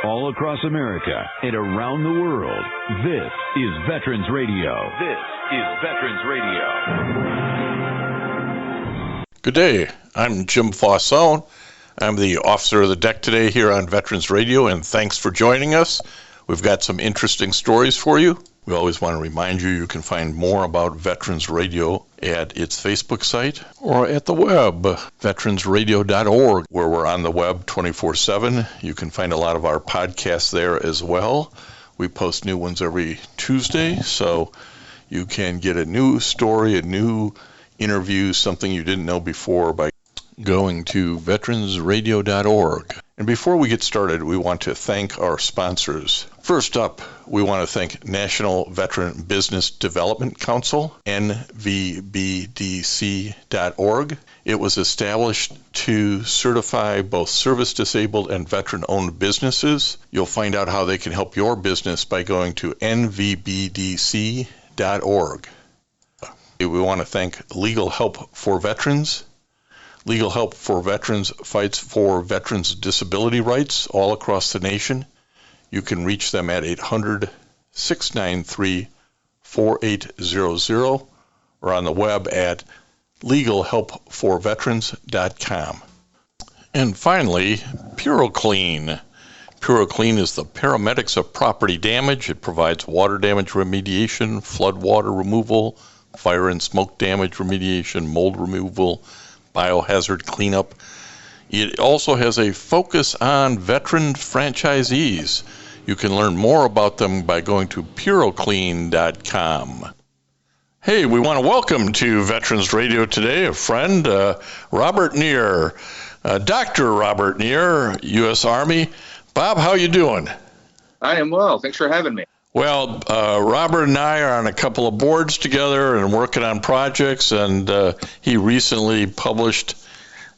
all across America and around the world. This is Veterans Radio. This is Veterans Radio. Good day. I'm Jim Fausone. I'm the officer of the deck today here on Veterans Radio, and thanks for joining us. We've got some interesting stories for you. We always want to remind you you can find more about Veterans Radio at its Facebook site or at the web, veteransradio.org, where we're on the web 24/7. You can find a lot of our podcasts there as well. We post new ones every Tuesday, so you can get a new story, a new interview, something you didn't know before by going to veteransradio.org. And before we get started, we want to thank our sponsors. First up, we want to thank National Veteran Business Development Council, nvbdc.org. It was established to certify both service-disabled and veteran-owned businesses. You'll find out how they can help your business by going to nvbdc.org. We want to thank Legal Help for Veterans. Legal Help for Veterans fights for veterans' disability rights all across the nation. You can reach them at 800-693-4800 or on the web at legalhelpforveterans.com. And finally, PuroClean. PuroClean is the paramedics of property damage. It provides water damage remediation, flood water removal, fire and smoke damage remediation, mold removal, biohazard cleanup. It also has a focus on veteran franchisees. You can learn more about them by going to puroclean.com. Hey, we want to welcome to Veterans Radio today a friend, Robert Neer, Dr. Robert Neer, U.S. Army. Bob, how you doing? I am well. Thanks for having me. Well, Robert and I are on a couple of boards together and working on projects, and he recently published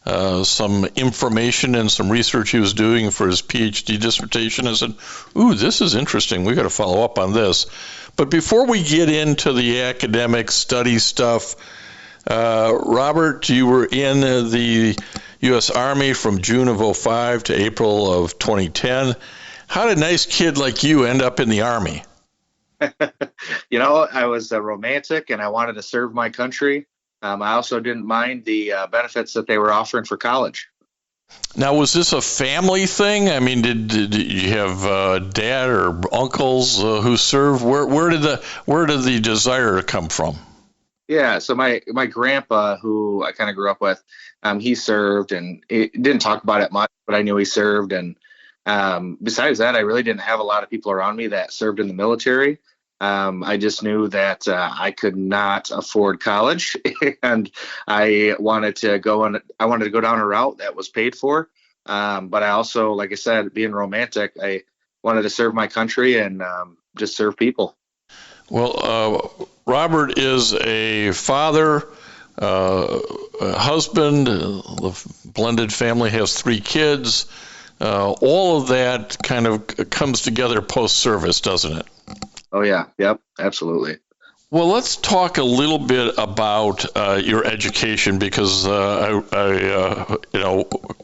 some information and some research he was doing for his PhD dissertation. I said, ooh, this is interesting. We got to follow up on this. But before we get into the academic study stuff, Robert, you were in the U.S. Army from June of 2005 to April of 2010. How did a nice kid like you end up in the Army? You know, I was a romantic and I wanted to serve my country. I also didn't mind the benefits that they were offering for college. Now, was this a family thing? I mean, did you have dad or uncles who served? Where did the desire come from? Yeah, so my grandpa, who I kind of grew up with, he served, and he didn't talk about it much, but I knew he served. And besides that, I really didn't have a lot of people around me that served in the military. I just knew that I could not afford college, and I wanted to go down a route that was paid for. But I also, like I said, being romantic, I wanted to serve my country and just serve people. Well, Robert is a father, a husband. The blended family has 3 kids. All of that kind of comes together post-service, doesn't it? Oh, yeah. Yep. Absolutely. Well, let's talk a little bit about your education, because I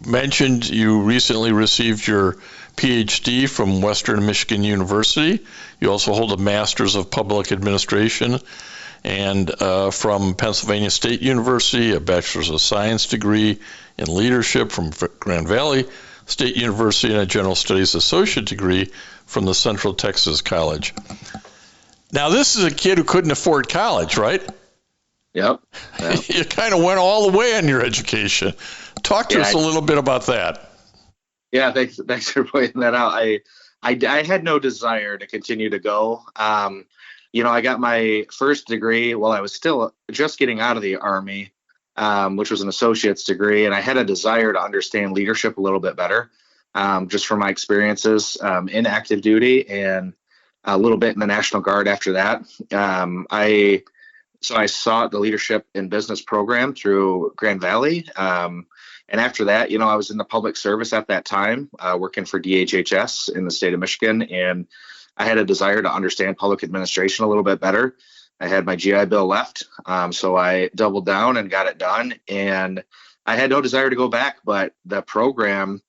mentioned you recently received your PhD from Western Michigan University. You also hold a Master's of Public Administration, and from Pennsylvania State University, a Bachelor's of Science degree in Leadership from Grand Valley State University, and a General Studies Associate degree from the Central Texas College. Now, this is a kid who couldn't afford college, right? Yep. You kind of went all the way on your education. Talk to us a little bit about that. Yeah, thanks for pointing that out. I had no desire to continue to go. I got my first degree while I was still just getting out of the Army, which was an associate's degree, and I had a desire to understand leadership a little bit better, just from my experiences in active duty and a little bit in the National Guard after that. I sought the Leadership in Business program through Grand Valley. And after that, I was in the public service at that time, working for DHHS in the state of Michigan. And I had a desire to understand public administration a little bit better. I had my GI Bill left, so I doubled down and got it done. And I had no desire to go back, but the program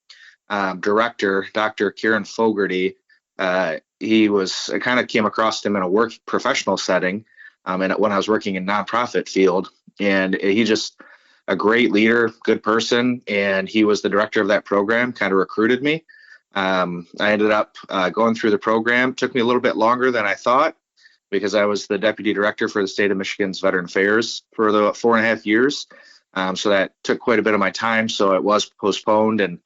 director, Dr. Kieran Fogarty, I kind of came across him in a work professional setting, and when I was working in nonprofit field, and he just a great leader, good person, and he was the director of that program, kind of recruited me. I ended up going through the program. Took me a little bit longer than I thought because I was the deputy director for the state of Michigan's Veteran Affairs for the 4.5 years. So that took quite a bit of my time. So it was postponed, and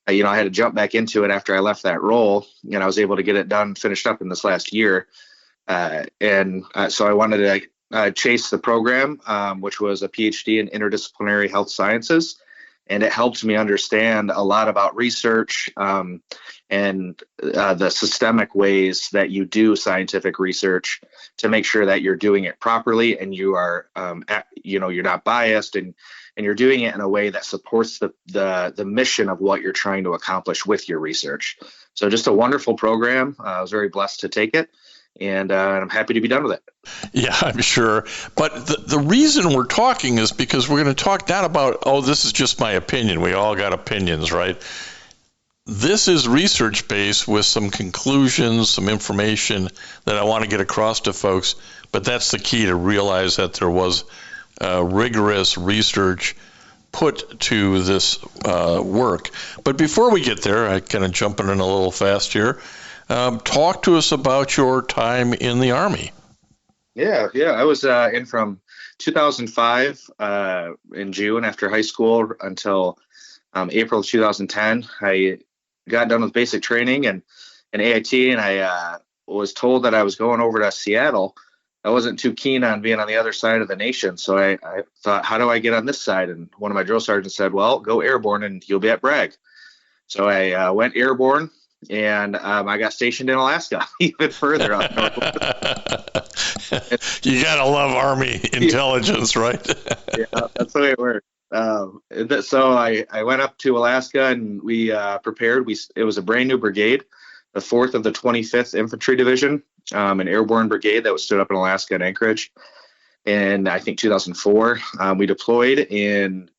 I had to jump back into it after I left that role, and I was able to get it done, finished up in this last year. So I wanted to chase the program, which was a PhD in interdisciplinary health sciences. And it helped me understand a lot about research and the systemic ways that you do scientific research to make sure that you're doing it properly and you are, you're not biased and you're doing it in a way that supports the mission of what you're trying to accomplish with your research. So just a wonderful program. I was very blessed to take it. And I'm happy to be done with it. Yeah, I'm sure. But the reason we're talking is because we're going to talk not about, this is just my opinion. We all got opinions, right? This is research-based with some conclusions, some information that I want to get across to folks. But that's the key, to realize that there was rigorous research put to this work. But before we get there, I kind of jumping in a little fast here. Talk to us about your time in the Army. Yeah. I was in from 2005 in June after high school until April of 2010. I got done with basic training and AIT, and I was told that I was going over to Seattle. I wasn't too keen on being on the other side of the nation, so I thought, how do I get on this side? And one of my drill sergeants said, well, go airborne and you'll be at Bragg. So I went airborne. And I got stationed in Alaska, even further up north. You gotta love Army intelligence, right? Yeah, that's the way it worked. So I went up to Alaska, and we prepared. It was a brand new brigade, the 4th of the 25th Infantry Division, an airborne brigade that was stood up in Alaska and Anchorage. And I think 2004, we deployed in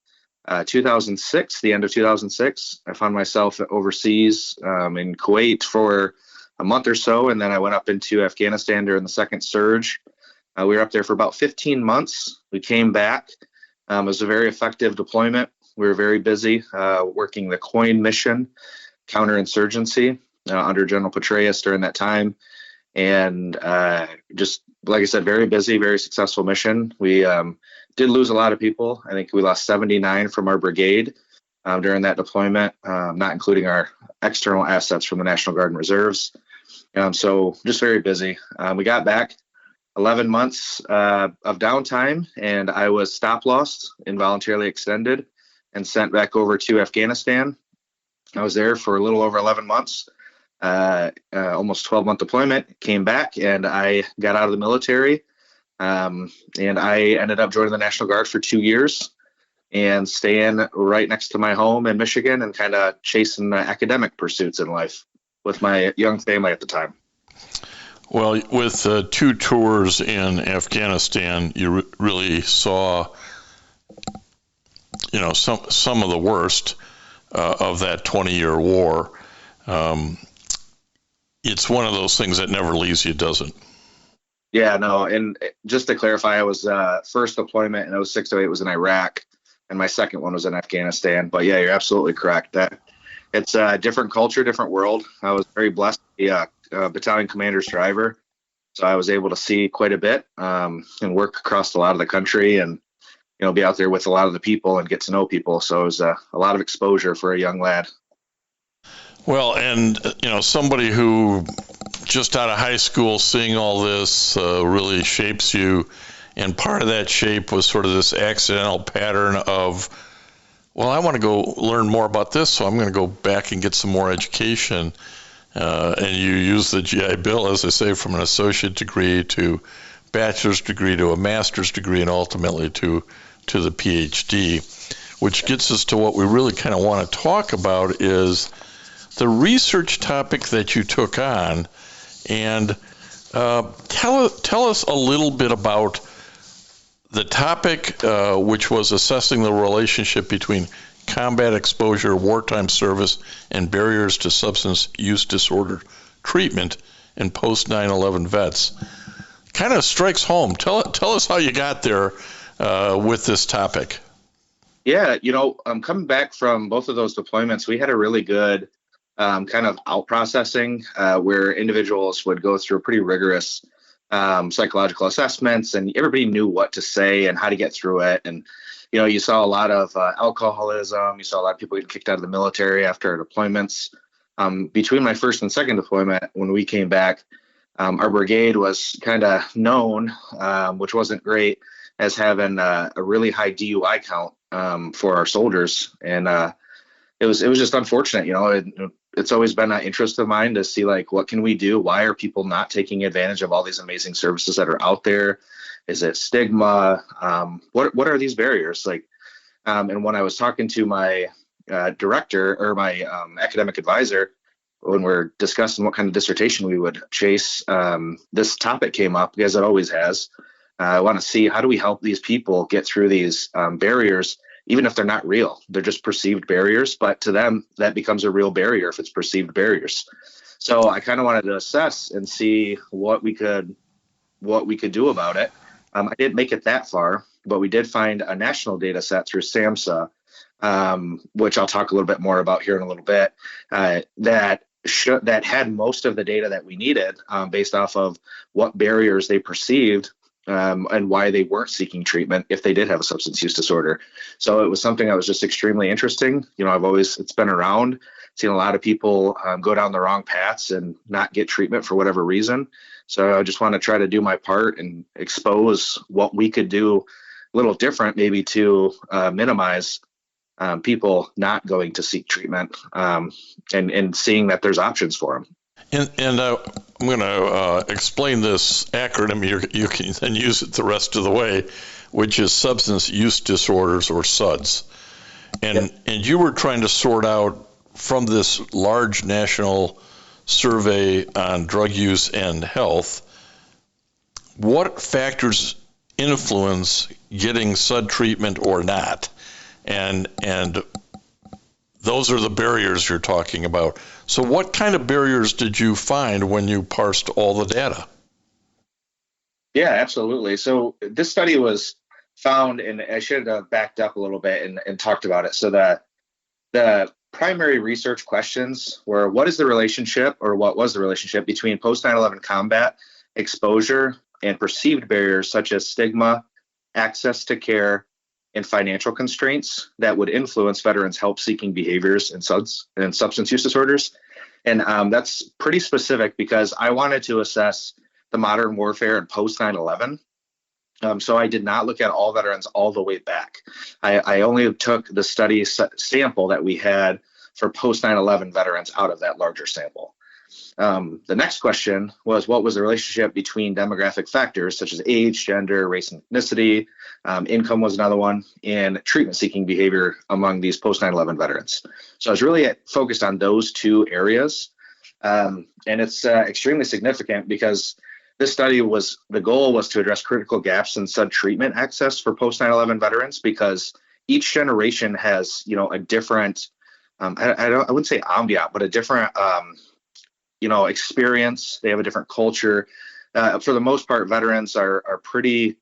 2006, the end of 2006, I found myself overseas in Kuwait for a month or so, and then I went up into Afghanistan during the second surge. We were up there for about 15 months. We came back. It was a very effective deployment. We were very busy working the COIN mission, counterinsurgency, under General Petraeus during that time. And just, like I said, very busy, very successful mission. We did lose a lot of people. I think we lost 79 from our brigade during that deployment, not including our external assets from the National Guard and Reserves. So just very busy. We got back 11 months of downtime, and I was stop lost, involuntarily extended, and sent back over to Afghanistan. I was there for a little over 11 months, almost 12-month deployment, came back, and I got out of the military. And I ended up joining the National Guard for 2 years and staying right next to my home in Michigan and kind of chasing academic pursuits in life with my young family at the time. Well, with 2 tours in Afghanistan, you really saw, some of the worst of that 20-year war. It's one of those things that never leaves you, does it? Yeah, no, and just to clarify, I was first deployment in 06-08 was in Iraq, and my second one was in Afghanistan. But yeah, you're absolutely correct. That it's a different culture, different world. I was very blessed to be a battalion commander's driver, so I was able to see quite a bit and work across a lot of the country, and be out there with a lot of the people and get to know people. So it was a lot of exposure for a young lad. Well, and somebody who just out of high school, seeing all this really shapes you. And part of that shape was sort of this accidental pattern of, well, I want to go learn more about this, so I'm going to go back and get some more education. And you use the GI Bill, as I say, from an associate degree to bachelor's degree to a master's degree and ultimately to the PhD, which gets us to what we really kind of want to talk about is the research topic that you took on. And tell us a little bit about the topic, which was assessing the relationship between combat exposure, wartime service, and barriers to substance use disorder treatment in post 9/11 vets. Kind of strikes home. Tell us how you got there with this topic. Yeah, coming back from both of those deployments, we had a really good kind of out processing where individuals would go through pretty rigorous psychological assessments, and everybody knew what to say and how to get through it. And you saw a lot of alcoholism. You saw a lot of people getting kicked out of the military after our deployments. Between my first and second deployment, when we came back, our brigade was kind of known, which wasn't great, as having a really high DUI count for our soldiers. And it was just unfortunate. It's always been an interest of mine to see, like, what can we do? Why are people not taking advantage of all these amazing services that are out there? Is it stigma? What are these barriers? And when I was talking to my director or my academic advisor, when we're discussing what kind of dissertation we would chase, this topic came up, because it always has. I want to see, how do we help these people get through these barriers, even if they're not real. They're just perceived barriers, but to them, that becomes a real barrier if it's perceived barriers. So I kind of wanted to assess and see what we could do about it. I didn't make it that far, but we did find a national data set through SAMHSA, which I'll talk a little bit more about here in a little bit, that had most of the data that we needed based off of what barriers they perceived and why they weren't seeking treatment if they did have a substance use disorder. So it was something that was just extremely interesting. It's been around, seen a lot of people go down the wrong paths and not get treatment for whatever reason. So I just want to try to do my part and expose what we could do a little different, maybe to minimize people not going to seek treatment and seeing that there's options for them. And I'm going to explain this acronym. You can then use it the rest of the way, which is substance use disorders, or SUDS. And you were trying to sort out from this large national survey on drug use and health, what factors influence getting SUD treatment or not. And those are the barriers you're talking about. So what kind of barriers did you find when you parsed all the data? Yeah, absolutely. So this study was found, and I should have backed up a little bit and talked about it. So the primary research questions were, what is the relationship, or what was the relationship, between post 9/11 combat exposure and perceived barriers such as stigma, access to care, and financial constraints that would influence veterans' help-seeking behaviors and substance use disorders. And that's pretty specific, because I wanted to assess the modern warfare and post 9/11. So I did not look at all veterans all the way back. I only took the study sample that we had for post 9/11 veterans out of that larger sample. The next question was, what was the relationship between demographic factors such as age, gender, race, and ethnicity, income was another one, and treatment-seeking behavior among these post 9/11 veterans. So I was really focused on those two areas, and it's extremely significant, because this study the goal was to address critical gaps in SUD treatment access for post 9/11 veterans, because each generation has, a different, I wouldn't say ambient, but a different, experience. They have a different culture. For the most part, veterans are pretty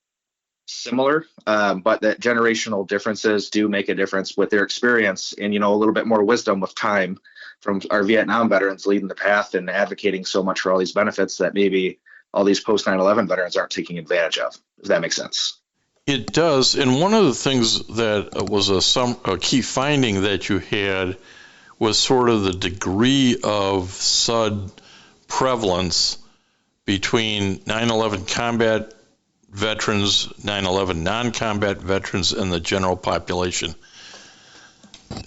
similar, but that generational differences do make a difference with their experience, and, a little bit more wisdom with time from our Vietnam veterans leading the path and advocating so much for all these benefits that maybe all these post 9/11 veterans aren't taking advantage of, if that makes sense. It does. And one of the things that was a key finding that you had was sort of the degree of SUD prevalence between 9/11 combat veterans, 9/11 non-combat veterans, and the general population.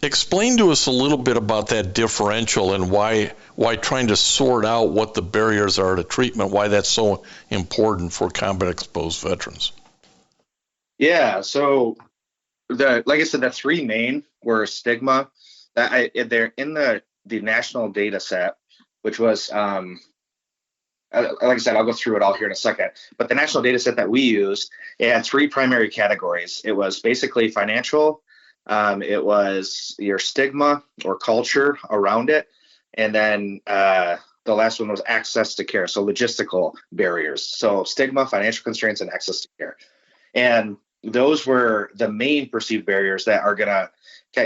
Explain to us a little bit about that differential, and why trying to sort out what the barriers are to treatment, why that's so important for combat exposed veterans. Yeah, so like I said, the three main were stigma. They're in the national data set, which was, like I said, I'll go through it all here in a second. But the national data set that we used, it had three primary categories. It was basically financial, It was your stigma or culture around it. And then the last one was access to care. So logistical barriers. So stigma, financial constraints, and access to care. And those were the main perceived barriers that are going to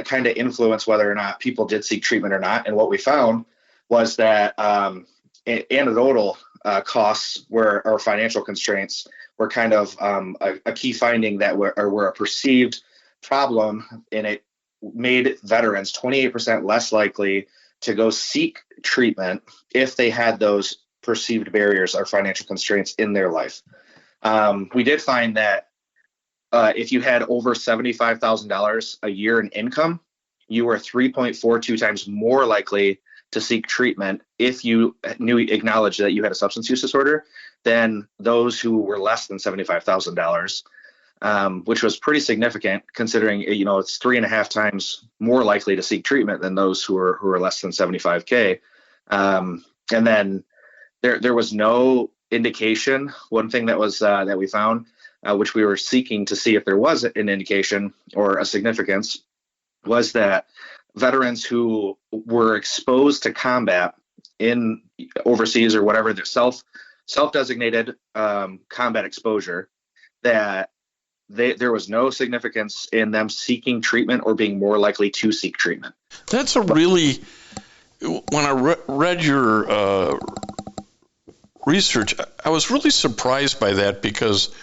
kind of influence whether or not people did seek treatment or not. And what we found was that anecdotal costs or financial constraints were kind of a key finding that were a perceived problem, and it made veterans 28% less likely to go seek treatment if they had those perceived barriers or financial constraints in their life. We did find that if you had over $75,000 a year in income, you were 3.42 times more likely to seek treatment if you acknowledged that you had a substance use disorder than those who were less than $75,000, which was pretty significant considering, it's 3.5 times more likely to seek treatment than those who are less than 75K. And then there was no indication. One thing that was that we found, which we were seeking to see if there was an indication or a significance, was that veterans who were exposed to combat in overseas or whatever, their self-designated combat exposure, that there was no significance in them seeking treatment or being more likely to seek treatment. That's a really, when I read your research, I was really surprised by that, because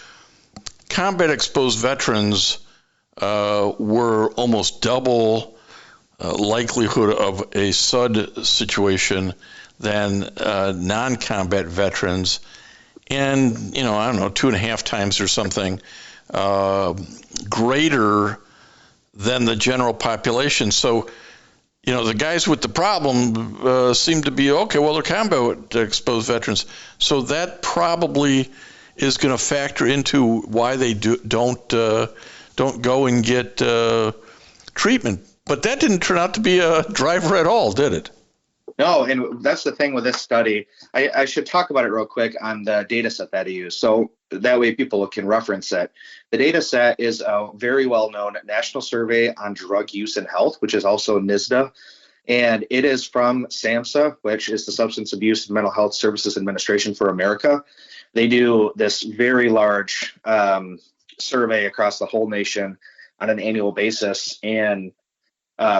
combat exposed veterans were almost double likelihood of a SUD situation than non-combat veterans, and I don't know, 2.5 times or something greater than the general population. So the guys with the problem seem to be okay. Well, they're combat exposed veterans, so that probably is going to factor into why they don't go and get treatment. But that didn't turn out to be a driver at all, did it? No, and that's the thing with this study. I should talk about it real quick on the data set that he used, so that way people can reference it. The data set is a very well-known National Survey on Drug Use and Health, which is also NISDA, and it is from SAMHSA, which is the Substance Abuse and Mental Health Services Administration for America. They do this very large survey across the whole nation on an annual basis, and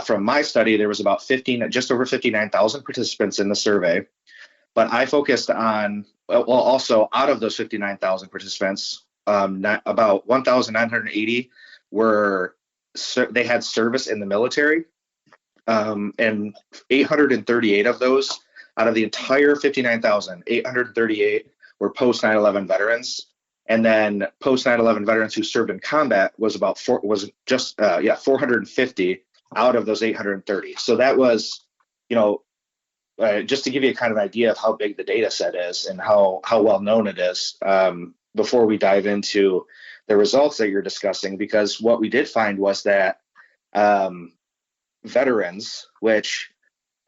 from my study, there was about just over 59,000 participants in the survey. But I focused on, also out of those 59,000 participants, about 1,980 they had service in the military, and 838 of those, out of the entire 59,000, 838 were post 9/11 veterans. And then post 9/11 veterans who served in combat was 450 out of those 830. So that was, just to give you a kind of idea of how big the data set is and how well known it is, before we dive into the results that you're discussing, because what we did find was that veterans, which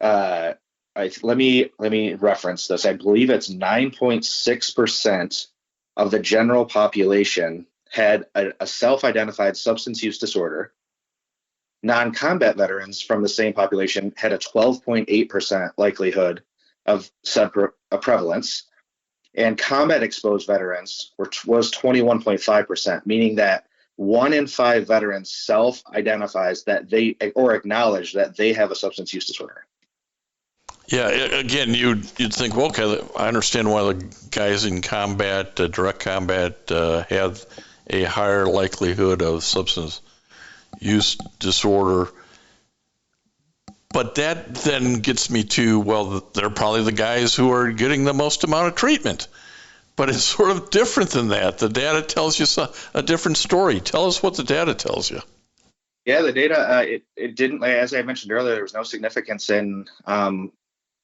let me reference this. I believe it's 9.6% of the general population had a self-identified substance use disorder. Non-combat veterans from the same population had a 12.8% likelihood of said prevalence, and combat-exposed veterans was 21.5%, meaning that 1 in 5 veterans self-identifies that they or acknowledge that they have a substance use disorder. Yeah, again, you'd think, well, okay, I understand why the guys in combat, direct combat, have a higher likelihood of substance use disorder. But that then gets me to, well, they're probably the guys who are getting the most amount of treatment. But it's sort of different than that. The data tells you a different story. Tell us what the data tells you. Yeah, the data, it didn't, as I mentioned earlier, there was no significance in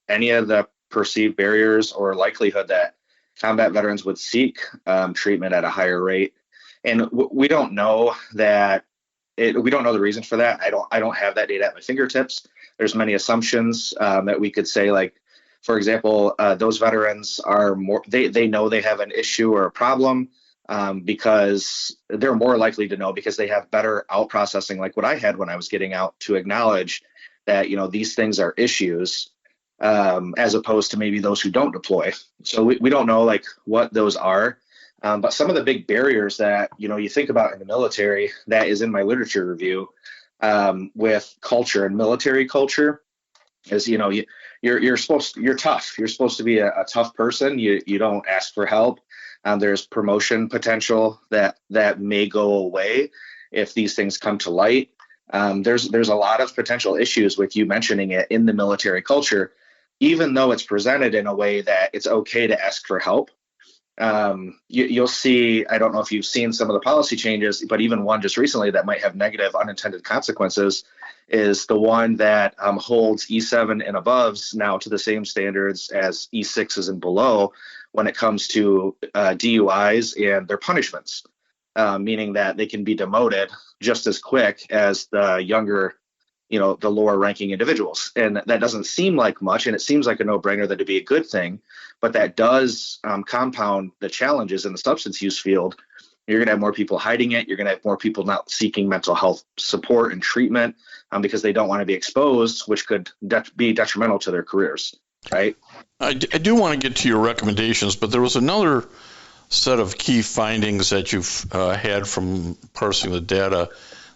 any of the perceived barriers or likelihood that combat veterans would seek treatment at a higher rate. And we don't know that. We don't know the reason for that. I don't have that data at my fingertips. There's many assumptions that we could say, like, for example, those veterans are more. They know they have an issue or a problem. because they're more likely to know because they have better out processing, like what I had when I was getting out, to acknowledge that, these things are issues, as opposed to maybe those who don't deploy. So we don't know like what those are. But some of the big barriers that, you think about in the military that is in my literature review, with culture and military culture is, you're tough. You're supposed to be a tough person. You don't ask for help. There's promotion potential that may go away if these things come to light. There's a lot of potential issues with you mentioning it in the military culture, even though it's presented in a way that it's okay to ask for help. You'll see, I don't know if you've seen some of the policy changes, but even one just recently that might have negative unintended consequences is the one that holds E7 and aboves now to the same standards as E6s and below when it comes to DUIs and their punishments, meaning that they can be demoted just as quick as the younger, the lower ranking individuals. And that doesn't seem like much, and it seems like a no-brainer that it'd be a good thing, but that does compound the challenges in the substance use field. You're going to have more people hiding it. You're going to have more people not seeking mental health support and treatment because they don't want to be exposed, which could be detrimental to their careers, right? I do want to get to your recommendations, but there was another set of key findings that you've had from parsing the data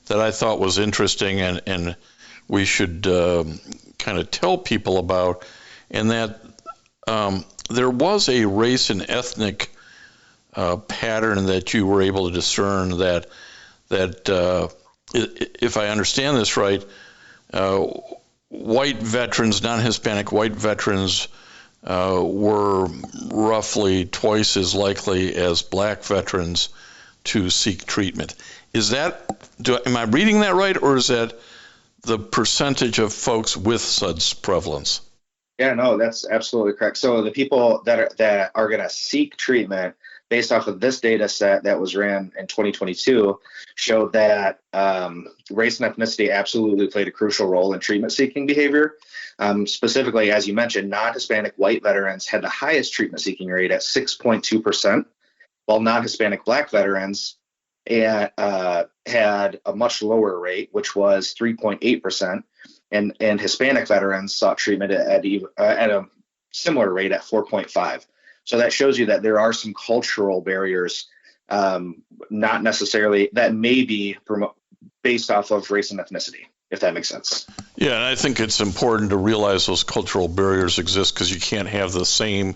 that I thought was interesting and we should kind of tell people about, and that there was a race and ethnic pattern that you were able to discern that if I understand this right, white veterans, non-Hispanic white veterans were roughly twice as likely as black veterans to seek treatment. Am I reading that right, or is that the percentage of folks with such prevalence? Yeah, no, that's absolutely correct. So the people that are going to seek treatment based off of this data set that was ran in 2022 showed that race and ethnicity absolutely played a crucial role in treatment seeking behavior. Specifically, as you mentioned, non-Hispanic white veterans had the highest treatment seeking rate at 6.2%, while non-Hispanic black veterans had a much lower rate, which was 3.8%, and Hispanic veterans sought treatment at a similar rate at 4.5%. So that shows you that there are some cultural barriers, not necessarily that may be based off of race and ethnicity, if that makes sense. Yeah, and I think it's important to realize those cultural barriers exist because you can't have the same,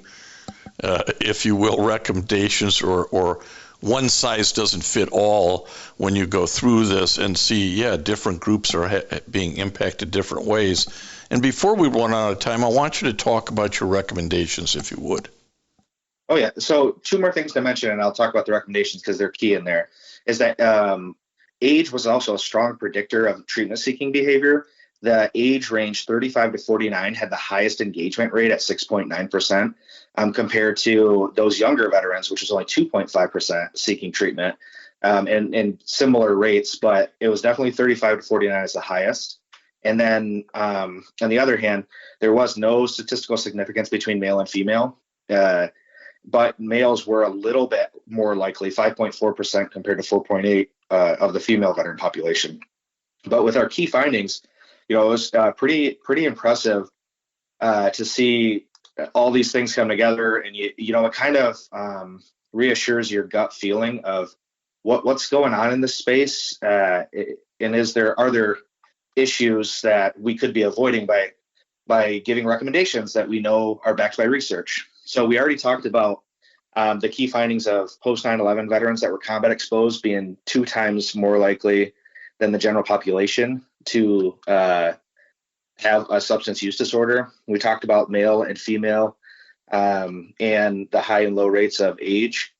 if you will, recommendations or one size doesn't fit all when you go through this and see, different groups are being impacted different ways. And before we run out of time, I want you to talk about your recommendations, if you would. Oh, yeah. So 2 more things to mention, and I'll talk about the recommendations because they're key in there, is that age was also a strong predictor of treatment-seeking behavior. The age range 35 to 49 had the highest engagement rate at 6.9%, compared to those younger veterans, which was only 2.5% seeking treatment, and similar rates, but it was definitely 35 to 49 as the highest. And then on the other hand, there was no statistical significance between male and female. But males were a little bit more likely, 5.4% compared to 4.8% of the female veteran population. But with our key findings, it was pretty impressive to see all these things come together, and it kind of reassures your gut feeling of what's going on in this space, and are there issues that we could be avoiding by giving recommendations that we know are backed by research. So we already talked about the key findings of post 9/11 veterans that were combat exposed being 2 times more likely than the general population to have a substance use disorder. We talked about male and female and the high and low rates of age,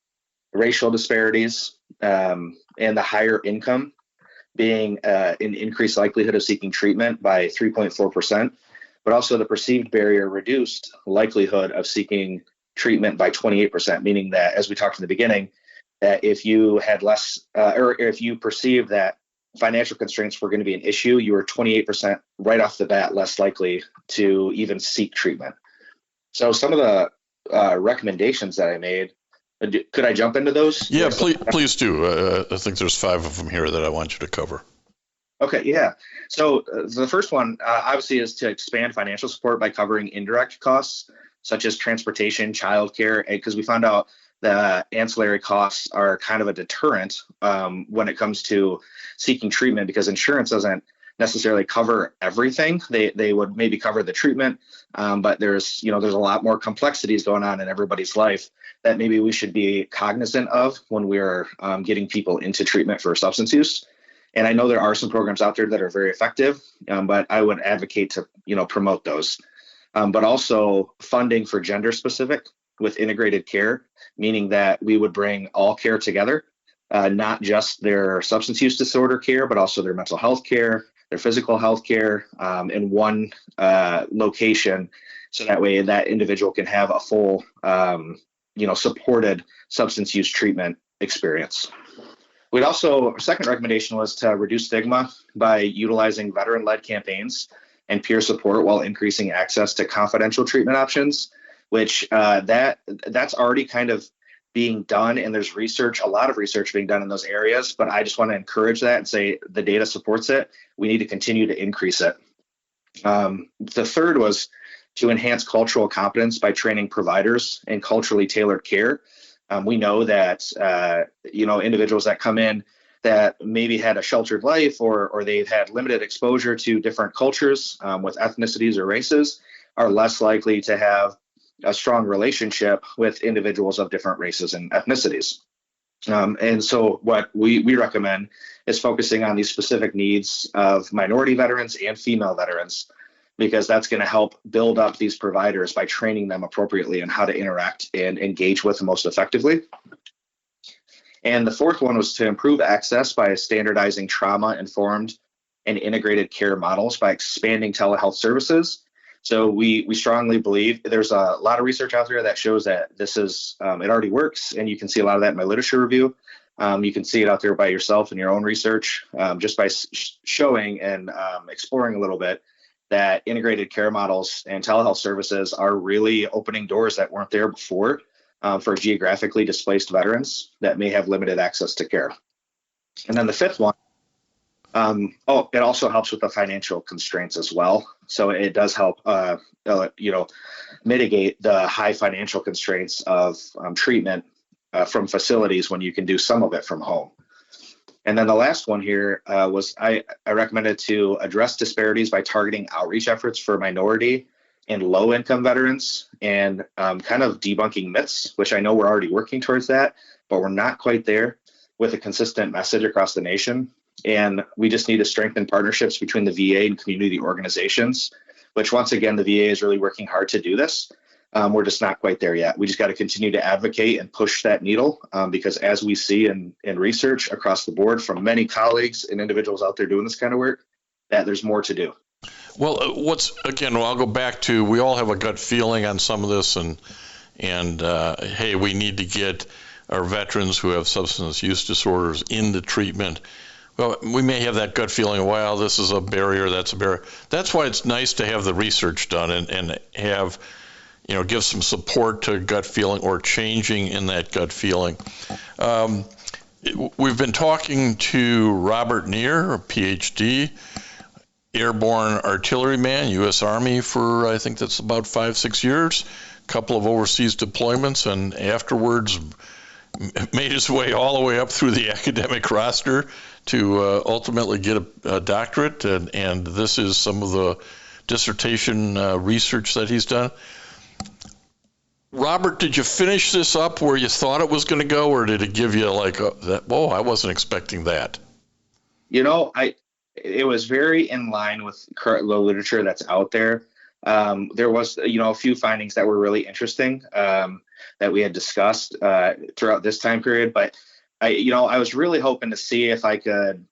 racial disparities, and the higher income being an increased likelihood of seeking treatment by 3.4%. But also the perceived barrier reduced likelihood of seeking treatment by 28%, meaning that, as we talked in the beginning, that if you had less, or if you perceived that financial constraints were going to be an issue, you were 28% right off the bat less likely to even seek treatment. So some of the recommendations that I made Could I jump into those? Yeah, please do. I think there's 5 of them here that I want you to cover. Okay, yeah. So the first one obviously is to expand financial support by covering indirect costs such as transportation, childcare, because we found out the ancillary costs are kind of a deterrent when it comes to seeking treatment, because insurance doesn't necessarily cover everything. They would maybe cover the treatment, but there's a lot more complexities going on in everybody's life that maybe we should be cognizant of when we're getting people into treatment for substance use. And I know there are some programs out there that are very effective, but I would advocate to promote those. But also funding for gender specific with integrated care, meaning that we would bring all care together, not just their substance use disorder care, but also their mental health care, their physical health care in one location. So that way that individual can have a full, supported substance use treatment experience. Our second recommendation was to reduce stigma by utilizing veteran-led campaigns and peer support while increasing access to confidential treatment options, which that's already kind of being done, and there's a lot of research being done in those areas, but I just want to encourage that and say the data supports it. We need to continue to increase it. The third was to enhance cultural competence by training providers in culturally tailored care. We know that individuals that come in that maybe had a sheltered life or they've had limited exposure to different cultures with ethnicities or races are less likely to have a strong relationship with individuals of different races and ethnicities. And so what we recommend is focusing on these specific needs of minority veterans and female veterans, because that's going to help build up these providers by training them appropriately on how to interact and engage with them most effectively. And the fourth one was to improve access by standardizing trauma-informed and integrated care models by expanding telehealth services. So we strongly believe there's a lot of research out there that shows that this is, it already works, and you can see a lot of that in my literature review. You can see it out there by yourself in your own research, just by showing and exploring a little bit that integrated care models and telehealth services are really opening doors that weren't there before for geographically displaced veterans that may have limited access to care. And then the fifth one, it also helps with the financial constraints as well. So it does help, mitigate the high financial constraints of treatment from facilities when you can do some of it from home. And then the last one here was I recommended to address disparities by targeting outreach efforts for minority and low-income veterans and kind of debunking myths, which I know we're already working towards that, but we're not quite there with a consistent message across the nation. And we just need to strengthen partnerships between the VA and community organizations, which once again, the VA is really working hard to do this. We're just not quite there yet. We just got to continue to advocate and push that needle because as we see in research across the board from many colleagues and individuals out there doing this kind of work, that there's more to do. Well, I'll go back to, we all have a gut feeling on some of this and hey, we need to get our veterans who have substance use disorders into treatment. Well, we may have that gut feeling, wow, this is a barrier, that's a barrier. That's why it's nice to have the research done and have, give some support to gut feeling or changing in that gut feeling. We've been talking to Robert Neer, a PhD, airborne artilleryman, U.S. Army for, I think that's about 5-6 years, a couple of overseas deployments, and afterwards made his way all the way up through the academic roster to ultimately get a doctorate, and this is some of the dissertation research that he's done. Robert, did you finish this up where you thought it was going to go, or did it give you like, whoa, I wasn't expecting that? It was very in line with the literature that's out there. There was, a few findings that were really interesting that we had discussed throughout this time period. But I was really hoping to see if I could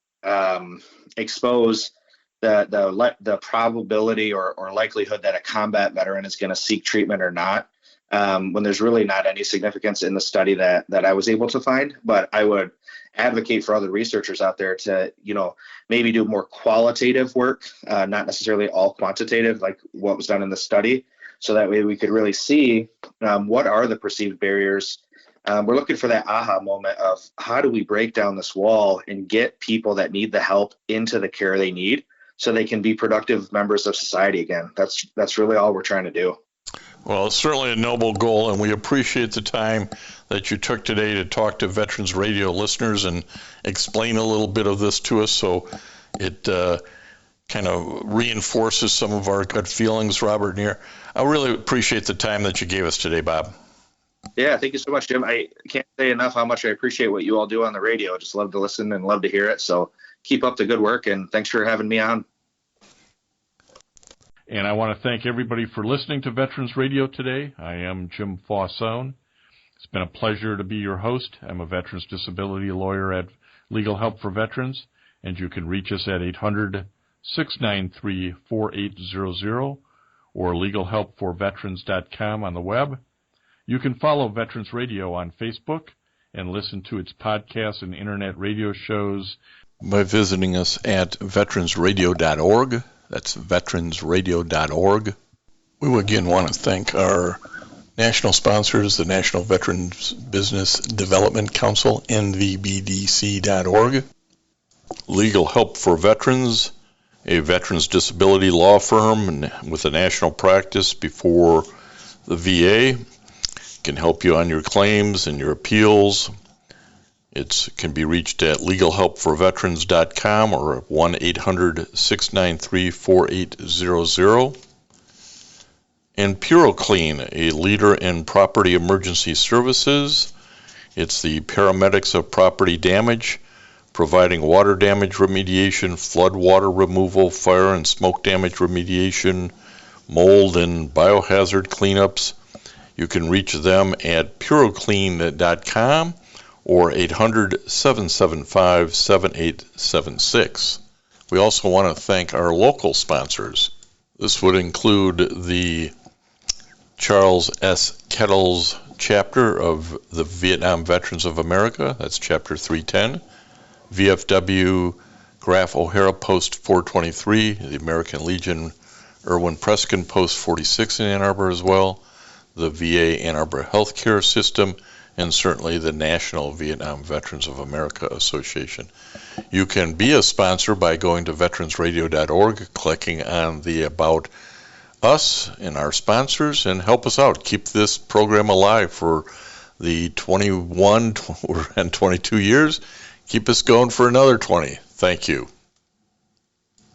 expose the probability or likelihood that a combat veteran is going to seek treatment or not, when there's really not any significance in the study that I was able to find. But I would advocate for other researchers out there to, maybe do more qualitative work, not necessarily all quantitative like what was done in the study. So that way we could really see what are the perceived barriers we're looking for that aha moment of how do we break down this wall and get people that need the help into the care they need so they can be productive members of society again. That's really all we're trying to do. Well, it's certainly a noble goal, and we appreciate the time that you took today to talk to Veterans Radio listeners and explain a little bit of this to us, so it kind of reinforces some of our good feelings, Robert Neer. I really appreciate the time that you gave us today, Bob. Yeah, thank you so much, Jim. I can't say enough how much I appreciate what you all do on the radio. I just love to listen and love to hear it, so keep up the good work, and thanks for having me on. And I want to thank everybody for listening to Veterans Radio today. I am Jim Fausone. It's been a pleasure to be your host. I'm a veterans disability lawyer at Legal Help for Veterans, and you can reach us at 800-693-4800 or legalhelpforveterans.com on the web. You can follow Veterans Radio on Facebook and listen to its podcasts and internet radio shows by visiting us at veteransradio.org. That's veteransradio.org. We again want to thank our national sponsors, the National Veterans Business Development Council, nvbdc.org, Legal Help for Veterans, a veterans disability law firm with a national practice before the VA, can help you on your claims and your appeals. It can be reached at legalhelpforveterans.com or 1-800-693-4800. And PuroClean, a leader in property emergency services. It's the paramedics of property damage, providing water damage remediation, flood water removal, fire and smoke damage remediation, mold and biohazard cleanups. You can reach them at puroclean.com or 800-775-7876. We also want to thank our local sponsors. This would include the Charles S. Kettles chapter of the Vietnam Veterans of America, that's chapter 310, VFW Graf O'Hara Post 423, the American Legion Irwin Preskin Post 46 in Ann Arbor as well, the VA Ann Arbor Healthcare System, and certainly the National Vietnam Veterans of America Association. You can be a sponsor by going to veteransradio.org, clicking on the About Us and our sponsors, and help us out. Keep this program alive for the 21 and 22 years. Keep us going for another 20. Thank you.